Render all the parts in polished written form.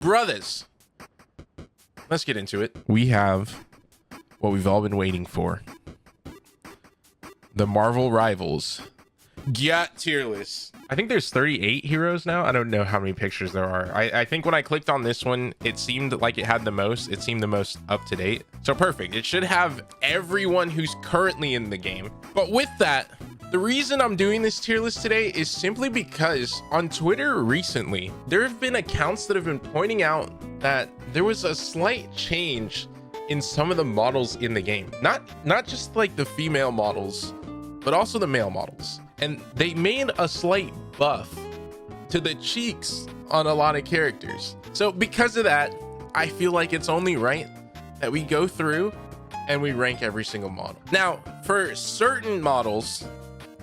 Brothers, let's get into it. We have what we've all been waiting for. The Marvel Rivals GYATT tier list. I think there's 38 heroes now. I don't know how many pictures there are. I think when I clicked on this one, it seemed like it had the most. It seemed the most up to date. So perfect. It should have everyone who's currently in the game. But with that, the reason I'm doing this tier list today is simply because on Twitter recently, there have been accounts that have been pointing out that there was a slight change in some of the models in the game. Not just like the female models, but also the male models. And they made a slight buff to the cheeks on a lot of characters. So because of that, I feel like it's only right that we go through and we rank every single model. Now, for certain models,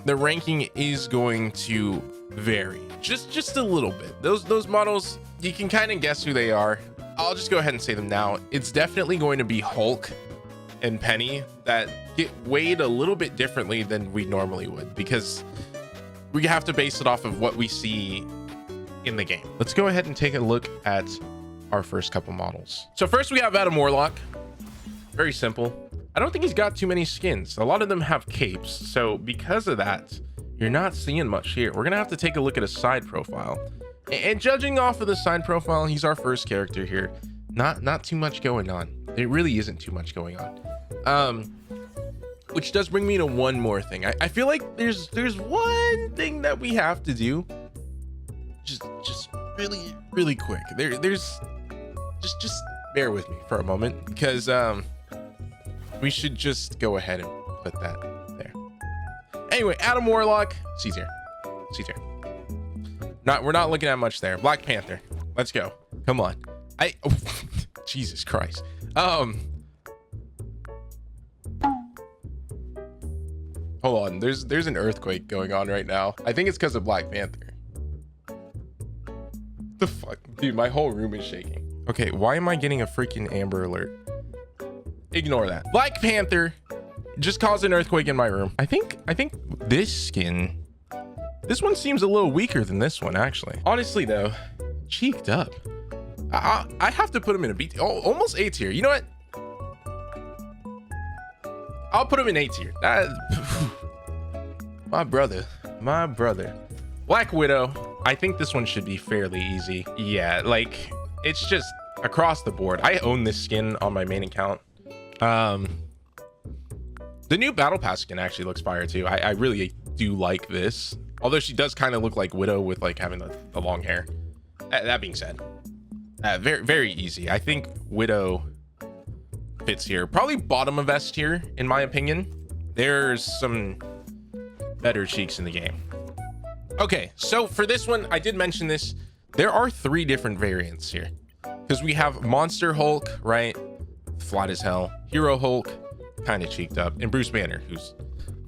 the ranking is going to vary just a little bit. Those models, you can kind of guess who they are. I'll just go ahead and say them now. It's definitely going to be Hulk and Penny that get weighed a little bit differently than we normally would, because we have to base it off of what we see in the game. Let's go ahead and take a look at our first couple models. So first we have Adam Warlock. Very simple. I don't think he's got too many skins. A lot of them have capes. So because of that, you're not seeing much here. We're gonna have to take a look at a side profile. And judging off of the side profile, he's our first character here. Not too much going on. There really isn't too much going on. Which does bring me to one more thing. I feel like there's one thing that we have to do. Just really quick. There's just bear with me for a moment, because we should just go ahead and put that there. Anyway, Adam Warlock, C's here. We're not looking at much there. Black Panther, let's go. Come on. Jesus Christ. Hold on, there's an earthquake going on right now. I think it's because of Black Panther. The fuck, dude, my whole room is shaking. Okay, why am I getting a freaking Amber Alert? Ignore that. Black Panther just caused an earthquake in my room. I think this skin, this one seems a little weaker than this one, actually. Honestly though, cheeked up. I have to put him in a B tier. Oh, almost A tier. You know what? I'll put him in A tier. My brother. Black Widow. I think this one should be fairly easy. Yeah, like it's just across the board. I own this skin on my main account. The new battle pass skin actually looks fire too. I really do like this. Although she does kind of look like Widow with like having the long hair. That being said, very easy. I think Widow fits here. Probably bottom of S tier in my opinion. There's some better cheeks in the game. Okay, so for this one, I did mention this. There are 3 different variants here, because we have Monster Hulk, right? Flat as hell. Hero Hulk, kind of cheeked up, and Bruce Banner, who's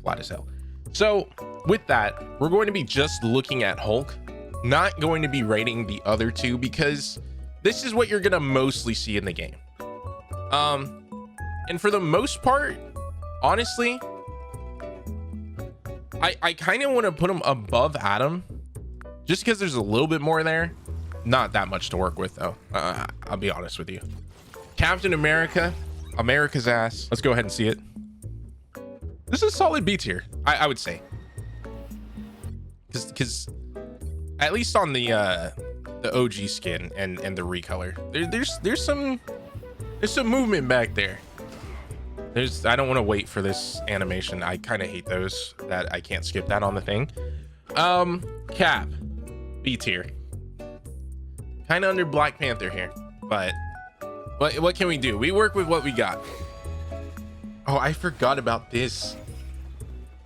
flat as hell. So with that, we're going to be just looking at Hulk, not going to be rating the other 2, because this is what you're gonna mostly see in the game. And for the most part, honestly, I kind of want to put him above Adam, just because there's a little bit more there. Not that much to work with though. I'll be honest with you. Captain America, America's ass. Let's go ahead and see it. This is a solid B tier, I would say, because at least on the OG skin and the recolor, there's some movement back there. I don't want to wait for this animation. I kind of hate those that I can't skip that on the thing. Cap, B tier, kind of under Black Panther here, but what can we do? We work with what we got. Oh, I forgot about this.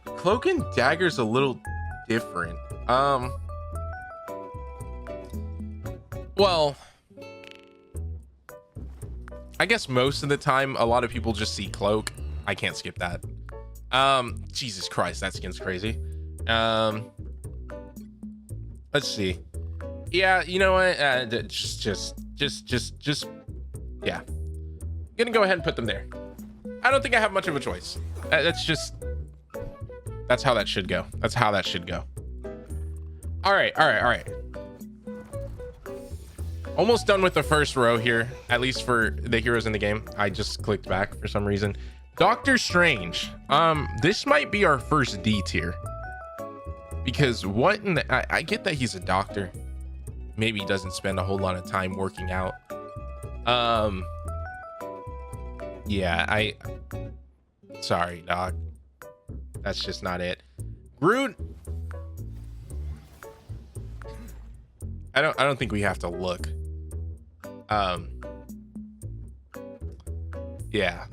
Cloak and Dagger's a little different. Well, I guess most of the time a lot of people just see Cloak. I can't skip that. Jesus Christ, that skin's crazy. Let's see. Yeah, you know what? Just yeah. I'm gonna go ahead and put them there. I don't think I have much of a choice. That's how that should go. That's how that should go. All right. Almost done with the first row here, at least for the heroes in the game. I just clicked back for some reason. Doctor Strange. This might be our first D tier. Because what in the... I get that he's a doctor. Maybe he doesn't spend a whole lot of time working out. Yeah, sorry, Doc. That's just not it. Groot. I don't think we have to look. Yeah,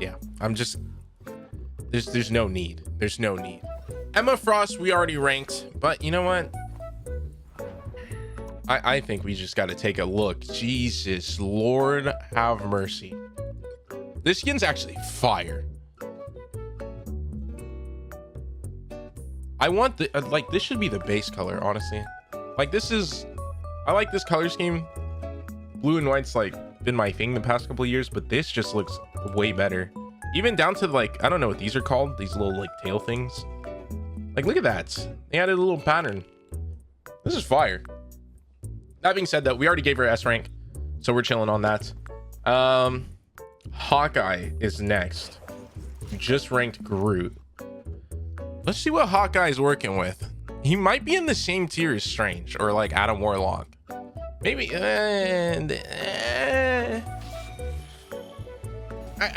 yeah. I'm just there's no need. There's no need. Emma Frost we already ranked, but you know what? I think we just got to take a look. Jesus, Lord have mercy. This skin's actually fire. I want the like this should be the base color, honestly. Like this is, I like this color scheme. Blue and white's like been my thing the past couple of years, but this just looks way better. Even down to like, I don't know what these are called, these little like tail things. Like look at that, they added a little pattern. This is fire. That being said, though, we already gave her S rank, so we're chilling on that. Hawkeye is next. We just ranked Groot. Let's see what Hawkeye is working with. He might be in the same tier as Strange or like Adam Warlock. Maybe. I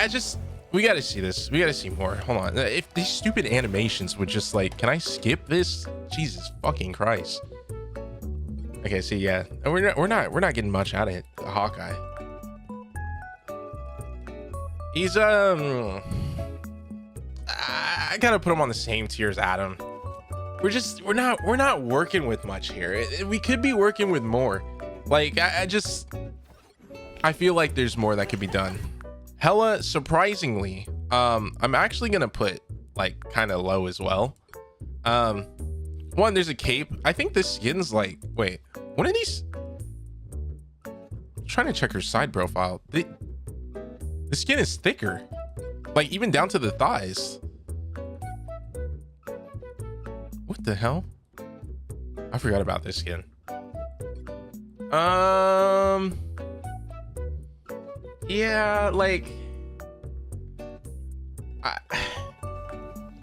just, we got to see this. We got to see more. Hold on. If these stupid animations would just like, can I skip this? Jesus fucking Christ. Okay, see, yeah, we're not getting much out of it. Hawkeye. He's I gotta put him on the same tier as Adam. We're not working with much here. We could be working with more. Like I feel like there's more that could be done. Hela, surprisingly, I'm actually gonna put like kind of low as well. One, there's a cape. I think this skin's like, wait, one of these, I'm trying to check her side profile. The skin is thicker, like even down to the thighs. What the hell? I forgot about this skin. Yeah, like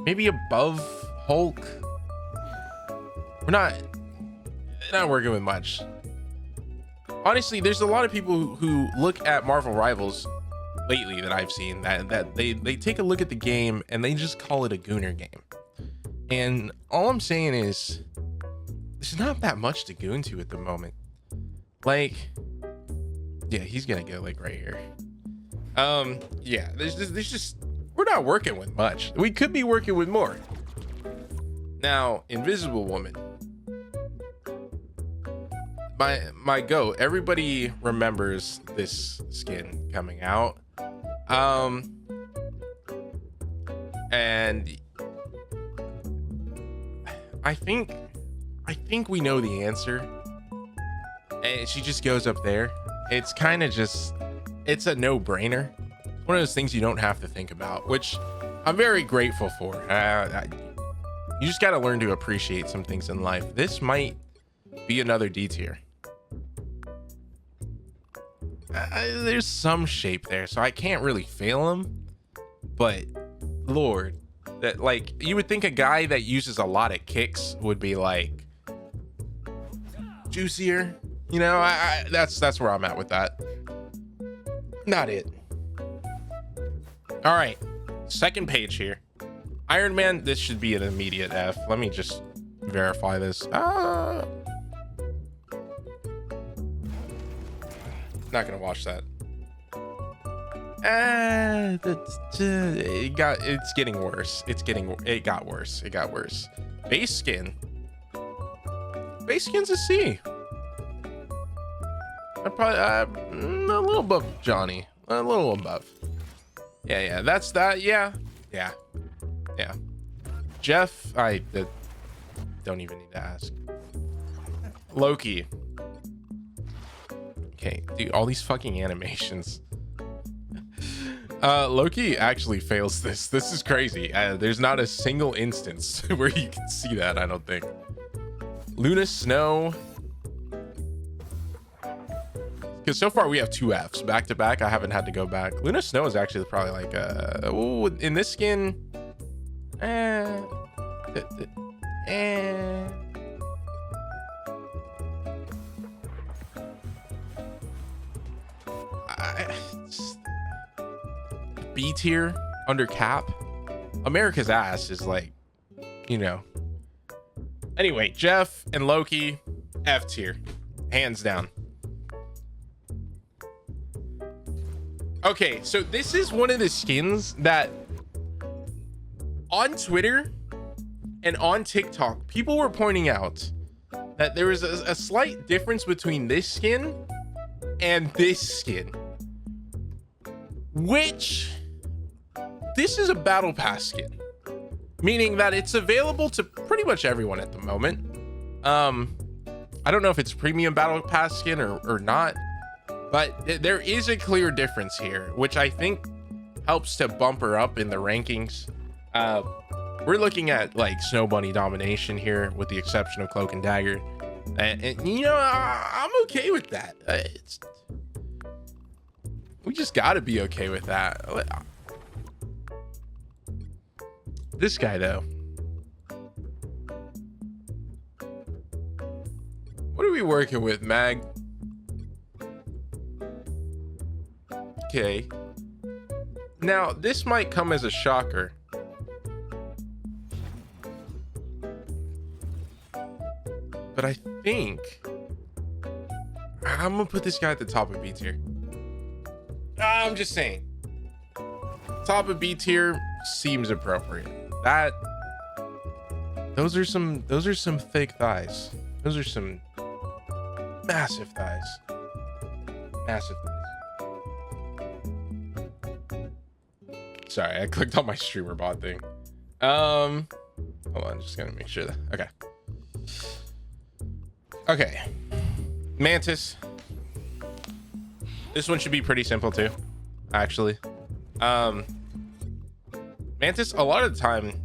maybe above Hulk. We're not working with much. Honestly, there's a lot of people who look at Marvel Rivals lately that I've seen that they take a look at the game and they just call it a gooner game. And all I'm saying is there's not that much to goon to at the moment. Like, yeah, he's gonna go like right here. Yeah, there's just we're not working with much. We could be working with more. Now, Invisible Woman. My go. Everybody remembers this skin coming out. And I think we know the answer. And she just goes up there. It's kind of just, it's a no-brainer. One of those things you don't have to think about, which I'm very grateful for. You just got to learn to appreciate some things in life. This might be another D tier. There's some shape there, so I can't really fail him. But Lord, that like you would think a guy that uses a lot of kicks would be like juicier, you know. That's where I'm at with that. Not it. All right, second page here. Iron Man, this should be an immediate F. Let me just verify this. Not gonna watch that. It's getting worse. It got worse. Base skin's a C. I probably a little above Johnny, a little above. Yeah, that's that. Yeah. Jeff, I don't even need to ask. Loki. Okay, dude, all these fucking animations. Loki actually fails this. This is crazy. There's not a single instance where you can see that, I don't think. Luna Snow. because so far we have 2 Fs back to back. I haven't had to go back. Luna Snow is actually probably like ooh, in this skin, B tier under Cap. America's ass is like, you know. Anyway, Jeff and Loki, F tier, hands down. Okay, so this is one of the skins that on Twitter and on TikTok, people were pointing out that there is a slight difference between this skin and this skin, which this is a battle pass skin, meaning that it's available to pretty much everyone at the moment. I don't know if it's premium battle pass skin or not, but there is a clear difference here, which I think helps to bump her up in the rankings. We're looking at like Snow Bunny domination here, with the exception of Cloak and Dagger, and you know, I'm okay with that. We just gotta be okay with that. This guy though, what are we working with, Mag? Okay, now this might come as a shocker, but I think I'm gonna put this guy at the top of B tier. I'm just saying, top of B tier seems appropriate. Those are some thick thighs. Those are some massive thighs. Massive thighs. Sorry, I clicked on my streamer bot thing. Hold on, just gonna make sure that okay. Mantis. This one should be pretty simple too, actually. Mantis a lot of the time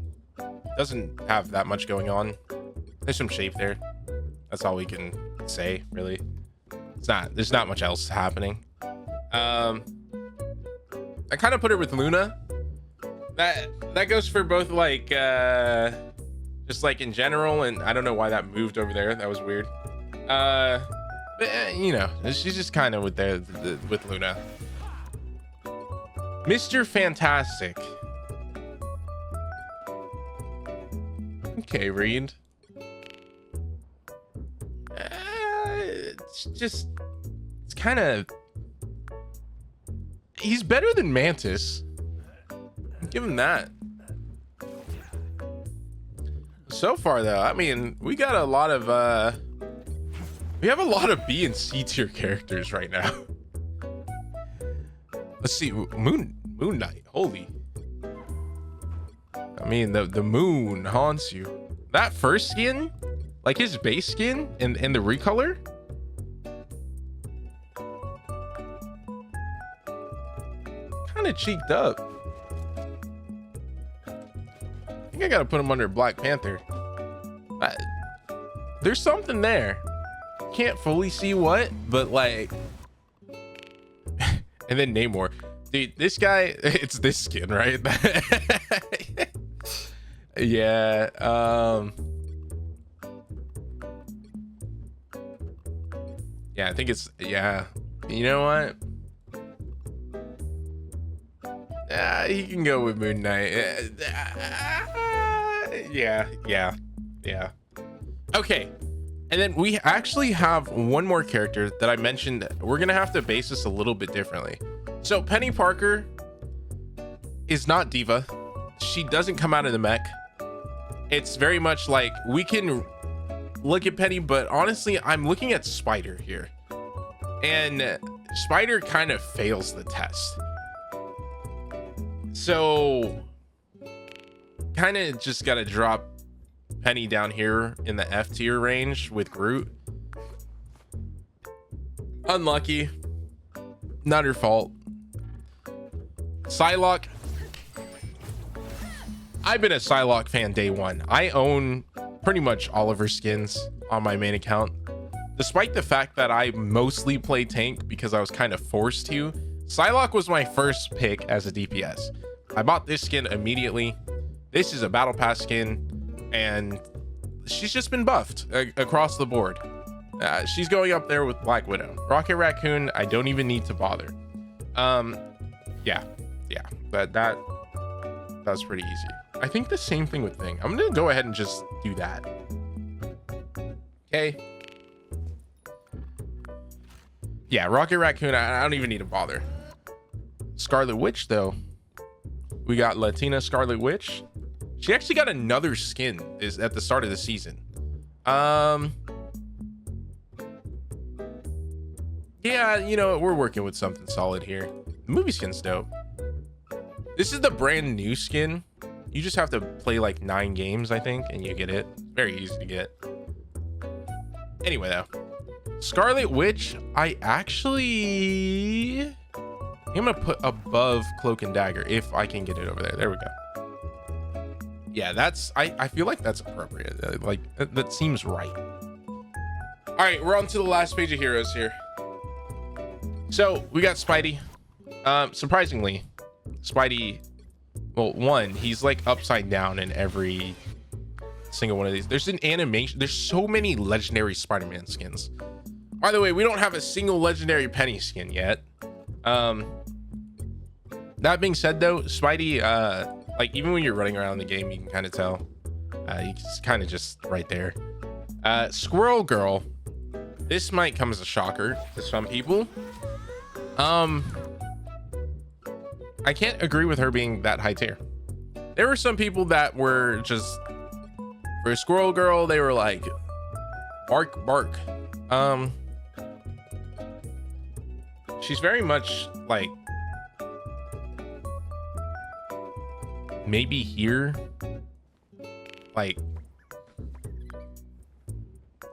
doesn't have that much going on. There's some shape there. That's all we can say, really. There's not much else happening. I kind of put it with Luna. That goes for both, like just like in general, and I don't know why that moved over there. That was weird. But, you know, she's just kind of with with Luna. Mr. Fantastic. Okay, Reed. It's kind of, he's better than Mantis. Give him that. So far though, I mean, we got a lot of we have a lot of B and C tier characters right now. Let's see, Moon Knight, holy. I mean, the moon haunts you. That first skin, like his base skin and the recolor, kind of cheeked up. I think I gotta put him under Black Panther. There's something there. Can't fully see what, but like, and then Namor. Dude, this guy, it's this skin, right? Yeah. Yeah, I think it's, yeah. You know what? He can go with Moon Knight. Yeah. Okay. And then we actually have one more character that I mentioned. We're gonna have to base this a little bit differently. So Penny Parker is not Diva. She doesn't come out of the mech. It's very much like, we can look at Penny, but honestly, I'm looking at Spider here. And Spider kind of fails the test. So kind of just got to drop Penny down here in the F tier range with Groot. Unlucky. Not her fault. Psylocke. I've been a Psylocke fan day one. I own pretty much all of her skins on my main account. despite the fact that I mostly play tank because I was kind of forced to, Psylocke was my first pick as a DPS. I bought this skin immediately. This is a battle pass skin, and she's just been buffed across the board. She's going up there with Black Widow. Rocket Raccoon, I don't even need to bother. Yeah, that's pretty easy. I think the same thing with Thing. I'm gonna go ahead and just do that. Okay. Yeah, Rocket Raccoon, I don't even need to bother. Scarlet Witch, though. We got Latina Scarlet Witch. She actually got another skin is at the start of the season. Yeah, you know, we're working with something solid here. The movie skin's dope. This is the brand new skin. You just have to play like 9 games, I think, and you get it. Very easy to get. Anyway, though, Scarlet Witch, I'm gonna put above Cloak and Dagger if I can get it over there. There we go. Yeah, that's, I feel like that's appropriate. Like, that seems right. All right, we're on to the last page of heroes here. So we got Spidey. Surprisingly, Spidey, well, one, he's like upside down in every single one of these. There's an animation. There's so many legendary Spider-Man skins. By the way, we don't have a single legendary Penny skin yet. That being said, though, Spidey, like even when you're running around the game, you can kind of tell. He's kind of just right there. Squirrel Girl. This might come as a shocker to some people. I can't agree with her being that high tier. There were some people that were just, for Squirrel Girl, they were like, bark, bark. She's very much like, maybe here, like,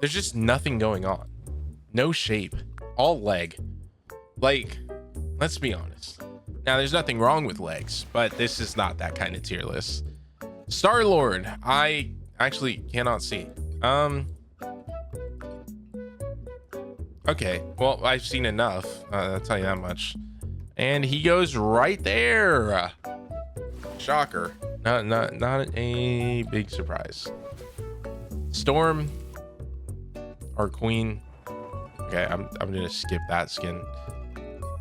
there's just nothing going on. No shape, all leg. Like, let's be honest. Now, there's nothing wrong with legs, but this is not that kind of tier list. Star-Lord, I actually cannot see. Okay, well, I've seen enough. I'll tell you that much. And he goes right there. Shocker. Not a big surprise. Storm, our queen. Okay, I'm gonna skip that skin.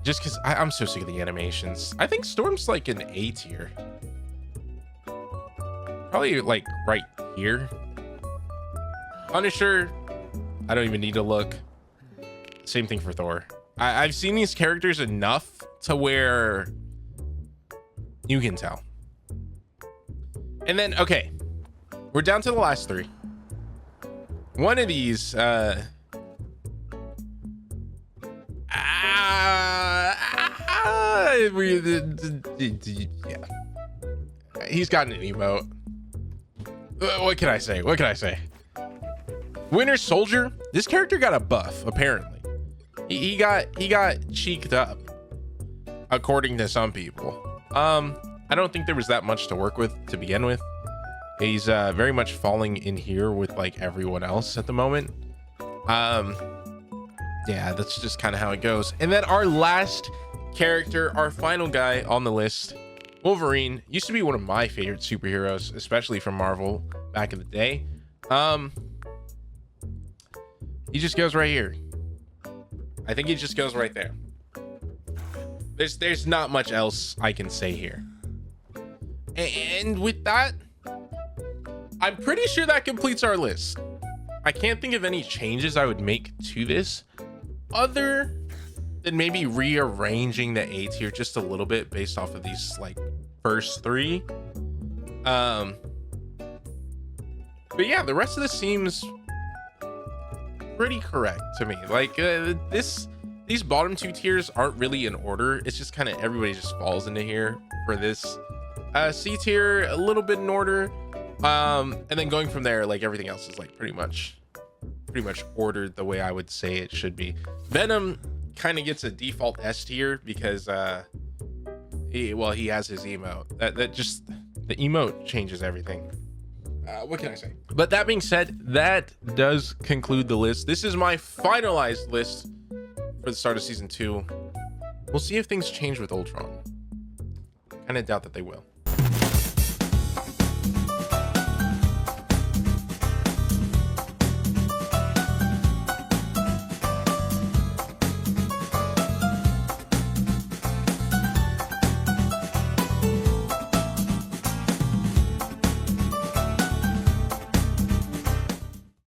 Just because I'm so sick of the animations. I think Storm's like an A tier. Probably like right here. Punisher, I don't even need to look. Same thing for Thor. I've seen these characters enough to where you can tell. And then, okay, we're down to the last 3. One of these, yeah. He's got an emote. What can I say? What can I say? Winter Soldier. This character got a buff, apparently. He got cheeked up, according to some people. I don't think there was that much to work with to begin with. He's very much falling in here with like everyone else at the moment. Yeah, that's just kind of how it goes. And then our last character, our final guy on the list, Wolverine, used to be one of my favorite superheroes, especially from Marvel back in the day. He just goes right here. I think he just goes right there. There's not much else I can say here. And with that, I'm pretty sure that completes our list. I can't think of any changes I would make to this other than maybe rearranging the A tier just a little bit based off of these like first 3. But yeah, the rest of this seems pretty correct to me. Like these bottom 2 tiers aren't really in order. It's just kind of everybody just falls into here for this. C tier a little bit in order, and then going from there, like everything else is like pretty much ordered the way I would say it should be. Venom kind of gets a default S tier because he has his emote. That just, the emote changes everything. what can I say? But that being said, that does conclude the list. This is my finalized list for the start of season 2. We'll see if things change with Ultron. Kind of doubt that they will.